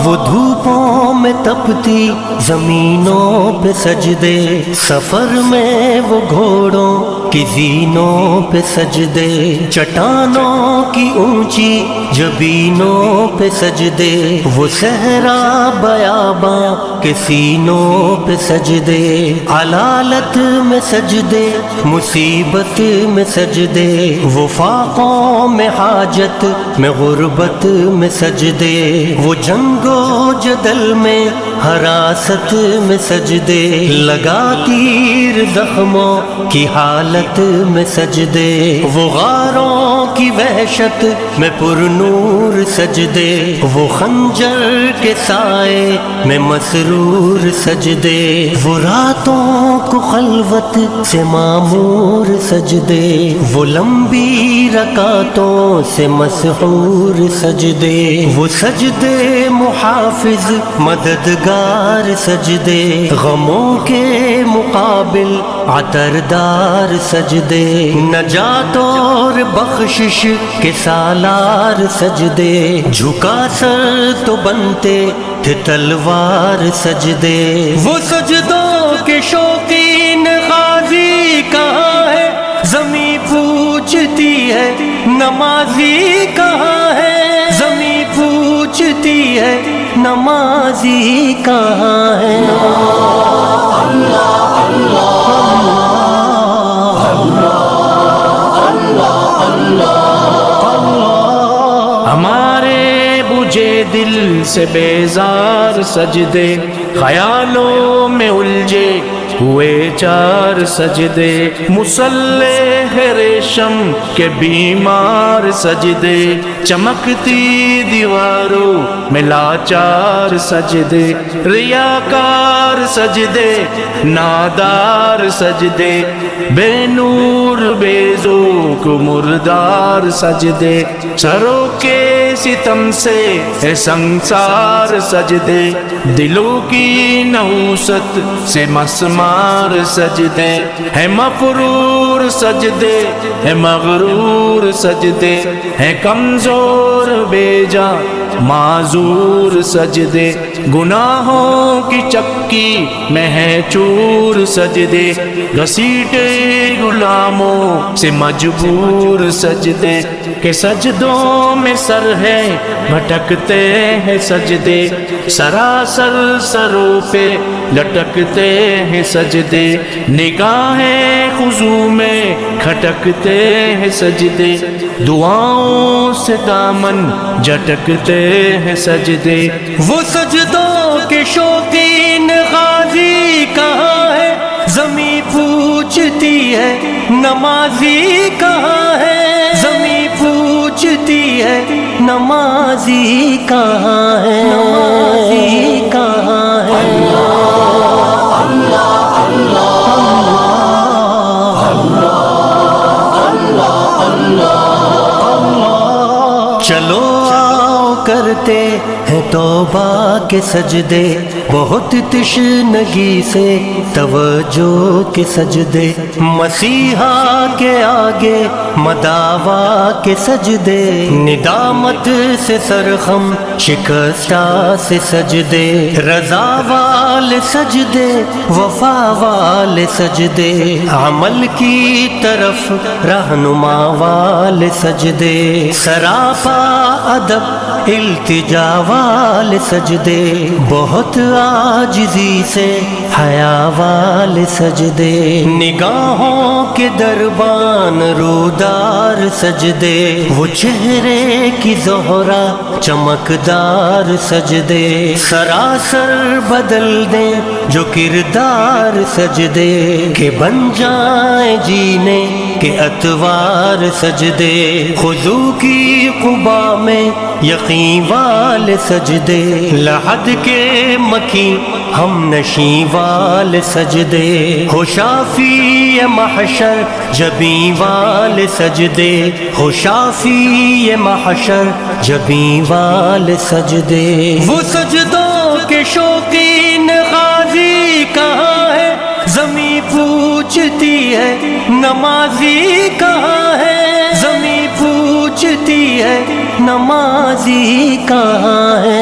وہ دھوپوں میں تپتی زمینوں پہ سجدے، سفر میں وہ گھوڑوں کی زینوں پہ سجدے، چٹانوں کی اونچی جبینوں پہ سجدے، وہ صحرا بیاباں کے سینوں پہ سجدے، علالت میں سجدے، مصیبت میں سجدے، وہ فاقوں میں حاجت میں غربت میں سجدے، وہ جنگ و جدل میں حراست میں سجدے، لگا تیر زخموں کی حالت میں سجدے، وہ غاروں کی وحشت میں پر نور سجدے، وہ خنجر کے سائے میں مسرور سجدے، وہ راتوں کو خلوت سے معمور سجدے، وہ لمبی رکعتوں سے مسحور سجدے، وہ سجدے محافظ مددگار سجدے، غموں کے مقابل عطردار سجدے، نجات اور بخشش کے سالار سجدے، جھکا سر تو بنتے تھے تلوار سجدے، وہ سجدوں کے شوقین غازی کہاں ہے، زمیں پوچھتی ہے نمازی کہاں ہے، زمیں پوچھتی ہے نمازی کہاں ہے۔ ہمارے بجھے دل سے بیزار سجدے، خیالوں میں الجھے ہوئے چار سجدے، مصلح ریشم کے بیمار سجدے، چمکتی دیواروں میں لاچار سجدے، ریاکار سجدے، نادار سجدے، بے نور بے ذوق مردار سجدے، سروں کے ستم سے ہے سنسار سجدے، دلوں کی نحوست سے مسمار سجدے، ہے مفرور سجدے، ہے مغرور سجدے، ہے کمزور بے جا معذور سجدے، گناہوں کی چکی میں ہے چور سجدے، گھسیٹے غلاموں سے مجبور سجدے، کہ سجدوں میں سر ہے بھٹکتے ہیں سجدے، سراسر سروں پہ لٹکتے ہیں سجدے، نگاہیں خضوع میں کھٹکتے ہیں سجدے، دعاؤں سے دامن جھٹکتے ہیں سجدے، وہ سجدوں کے شوقین غازی کہاں ہے، زمیں پوچھتی ہے نمازی کہاں ہے، زمیں پوچھتی ہے نمازی کہاں ہے، نمازی کہاں ہے۔ چلو آؤ کرتے ہیں توبہ کے سجدے، بہت تشنگی سے توجہ کے سجدے، مسیحا کے آگے مداوا کے سجدے، ندامت سے سرخم شکستہ سے سجدے، رضا والے سجدے، وفا والے سجدے، عمل کی طرف رہنما والے سجدے، سراپا ادب التجا والے سجدے، بہت عاجزی سے حیا والے سجدے، نگاہوں کے دربان رودار سجدے، وہ چہرے کی زہرا چمکدار سجدے، سراسر بدل دیں جو کردار سجدے، کہ بن جائیں جینے کے اتوار سجدے، خضوع کی قبا میں یقین نشیں والے سجدے، لحد کے مکی ہم نشیں والے سجدے، ہو شافی محشر جبیں والے سجدے، ہو شافی محشر جبیں والے سجدے۔ وہ سجدوں کے شوقین غازی کہاں ہے، زمیں پوچھتی ہے نمازی کہاں ہے، زمیں پوچھتی ہے نمازی کہاں ہے۔